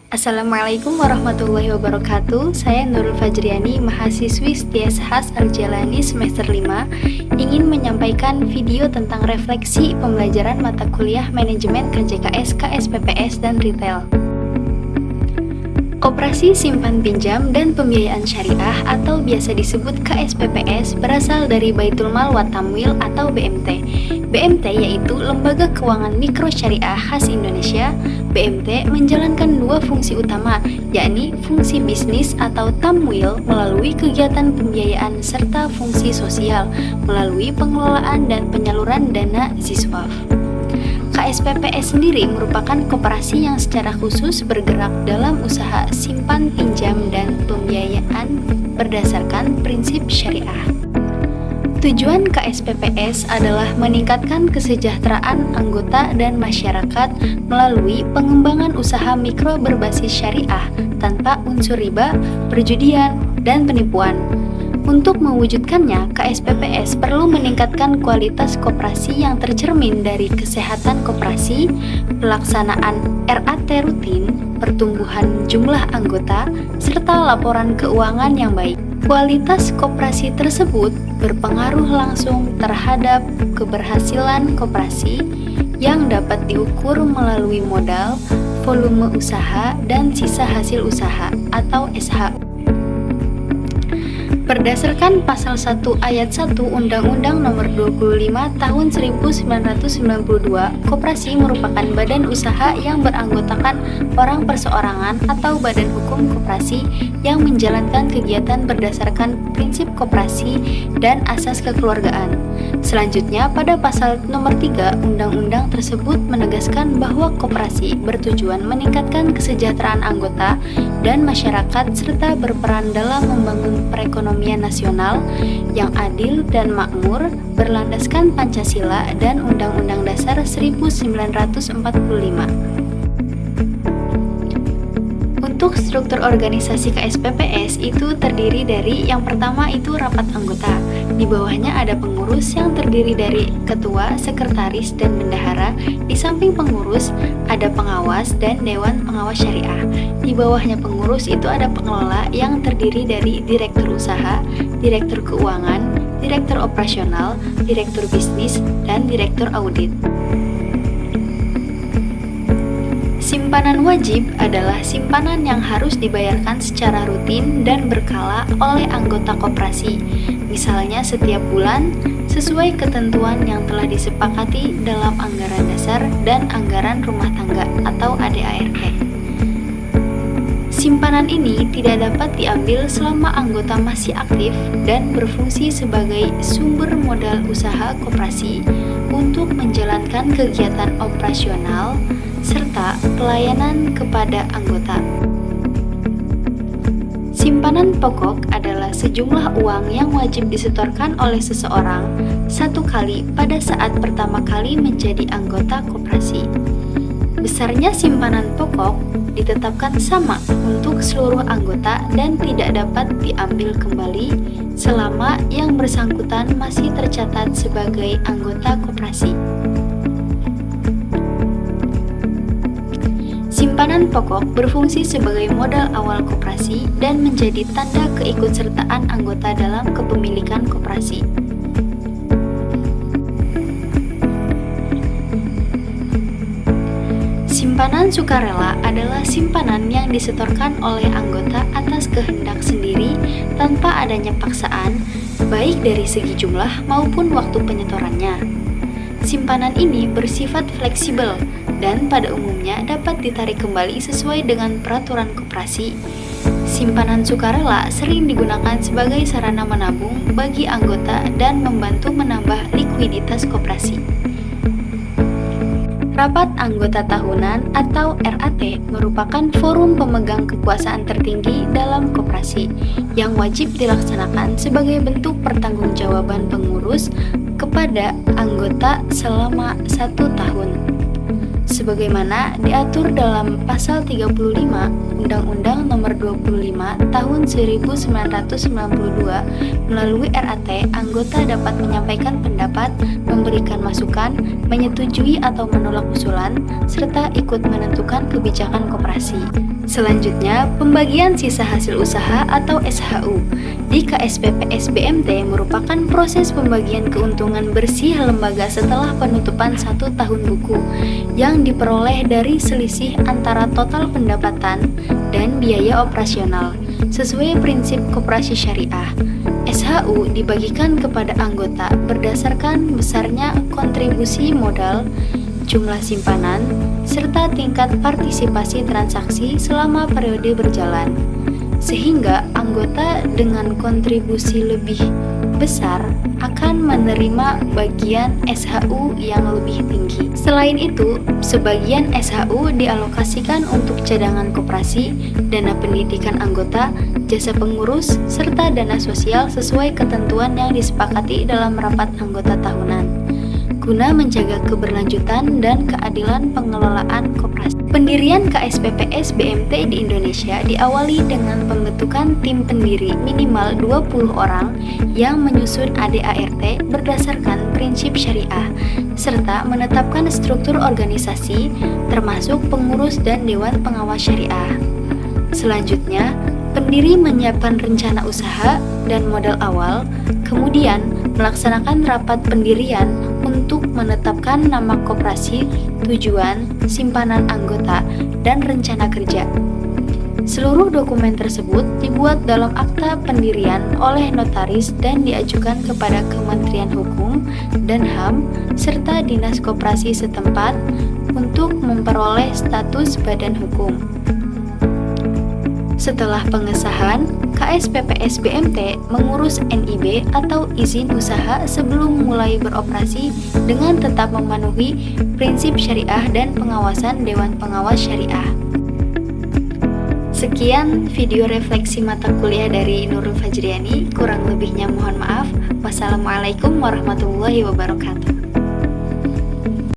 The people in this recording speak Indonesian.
Assalamualaikum warahmatullahi wabarakatuh. Saya Nurul Fajriani, mahasiswi STIAS Has Al-Jalani semester 5, ingin menyampaikan video tentang refleksi pembelajaran mata kuliah Manajemen KJKS, KSPPS, dan Retail. Koperasi Simpan Pinjam dan Pembiayaan Syariah atau biasa disebut KSPPS berasal dari Baitul Mal wa Tamwil atau BMT. BMT yaitu Lembaga Keuangan Mikro Syariah khas Indonesia. BMT menjalankan dua fungsi utama, yakni fungsi bisnis atau tamwil melalui kegiatan pembiayaan serta fungsi sosial melalui pengelolaan dan penyaluran dana ziswaf. KSPPS sendiri merupakan koperasi yang secara khusus bergerak dalam usaha simpan pinjam dan pembiayaan berdasarkan prinsip syariah. Tujuan KSPPS adalah meningkatkan kesejahteraan anggota dan masyarakat melalui pengembangan usaha mikro berbasis syariah tanpa unsur riba, perjudian, dan penipuan. Untuk mewujudkannya, KSPPS perlu meningkatkan kualitas koperasi yang tercermin dari kesehatan koperasi, pelaksanaan RAT rutin, pertumbuhan jumlah anggota, serta laporan keuangan yang baik. Kualitas koperasi tersebut berpengaruh langsung terhadap keberhasilan koperasi yang dapat diukur melalui modal, volume usaha, dan sisa hasil usaha atau SHU. Berdasarkan Pasal 1 Ayat 1 Undang-Undang Nomor 25 Tahun 1992, koperasi merupakan badan usaha yang beranggotakan orang perseorangan atau badan hukum koperasi yang menjalankan kegiatan berdasarkan prinsip koperasi dan asas kekeluargaan. Selanjutnya, pada Pasal Nomor 3 Undang-Undang tersebut menegaskan bahwa koperasi bertujuan meningkatkan kesejahteraan anggota dan masyarakat serta berperan dalam membangun perekonomian nasional yang adil dan makmur berlandaskan Pancasila dan Undang-Undang Dasar 1945. Untuk struktur organisasi KSPPS itu terdiri dari yang pertama itu rapat anggota. Di bawahnya ada pengurus yang terdiri dari ketua, sekretaris, dan bendahara. Di samping pengurus ada pengawas dan dewan pengawas syariah. Di bawahnya pengurus itu ada pengelola yang terdiri dari direktur usaha, direktur keuangan, direktur operasional, direktur bisnis, dan direktur audit. Simpanan wajib adalah simpanan yang harus dibayarkan secara rutin dan berkala oleh anggota koperasi, misalnya setiap bulan, sesuai ketentuan yang telah disepakati dalam anggaran dasar dan anggaran rumah tangga atau ADART. Simpanan ini tidak dapat diambil selama anggota masih aktif dan berfungsi sebagai sumber modal usaha koperasi untuk menjalankan kegiatan operasional serta pelayanan kepada anggota. Simpanan pokok adalah sejumlah uang yang wajib disetorkan oleh seseorang satu kali pada saat pertama kali menjadi anggota koperasi. Besarnya simpanan pokok ditetapkan sama untuk seluruh anggota dan tidak dapat diambil kembali selama yang bersangkutan masih tercatat sebagai anggota koperasi. Simpanan pokok berfungsi sebagai modal awal koperasi dan menjadi tanda keikutsertaan anggota dalam kepemilikan koperasi. Simpanan sukarela adalah simpanan yang disetorkan oleh anggota atas kehendak sendiri tanpa adanya paksaan, baik dari segi jumlah maupun waktu penyetorannya. Simpanan ini bersifat fleksibel dan pada umumnya dapat ditarik kembali sesuai dengan peraturan koperasi. Simpanan sukarela sering digunakan sebagai sarana menabung bagi anggota dan membantu menambah likuiditas koperasi. Rapat anggota tahunan atau RAT merupakan forum pemegang kekuasaan tertinggi dalam koperasi yang wajib dilaksanakan sebagai bentuk pertanggungjawaban pengurus kepada anggota selama 1 tahun. sebagaimana diatur dalam Pasal 35 Undang-Undang Nomor 25 Tahun 1992. Melalui RAT, anggota dapat menyampaikan pendapat, memberikan masukan, menyetujui atau menolak usulan, serta ikut menentukan kebijakan koperasi. Selanjutnya, pembagian sisa hasil usaha atau SHU. Di KSPPS BMT merupakan proses pembagian keuntungan bersih lembaga setelah penutupan 1 tahun buku yang diperoleh dari selisih antara total pendapatan dan biaya operasional sesuai prinsip koperasi syariah. SHU dibagikan kepada anggota berdasarkan besarnya kontribusi modal, jumlah simpanan, serta tingkat partisipasi transaksi selama periode berjalan, sehingga anggota dengan kontribusi lebih besar akan menerima bagian SHU yang lebih tinggi. Selain itu, sebagian SHU dialokasikan untuk cadangan koperasi, dana pendidikan anggota, jasa pengurus, serta dana sosial sesuai ketentuan yang disepakati dalam rapat anggota tahunan, guna menjaga keberlanjutan dan keadilan pengelolaan koperasi. Pendirian KSPPS BMT di Indonesia diawali dengan pembentukan tim pendiri minimal 20 orang yang menyusun ADART berdasarkan prinsip syariah, serta menetapkan struktur organisasi termasuk pengurus dan dewan pengawas syariah. Selanjutnya, pendiri menyiapkan rencana usaha dan modal awal, kemudian melaksanakan rapat pendirian untuk menetapkan nama koperasi, tujuan, simpanan anggota, dan rencana kerja. Seluruh dokumen tersebut dibuat dalam akta pendirian oleh notaris dan diajukan kepada Kementerian Hukum dan HAM serta Dinas Koperasi setempat untuk memperoleh status badan hukum. Setelah pengesahan, KSPPS BMT mengurus NIB atau izin usaha sebelum mulai beroperasi dengan tetap memenuhi prinsip syariah dan pengawasan Dewan Pengawas Syariah. Sekian video refleksi mata kuliah dari Nurul Fajriani, kurang lebihnya mohon maaf. Wassalamualaikum warahmatullahi wabarakatuh.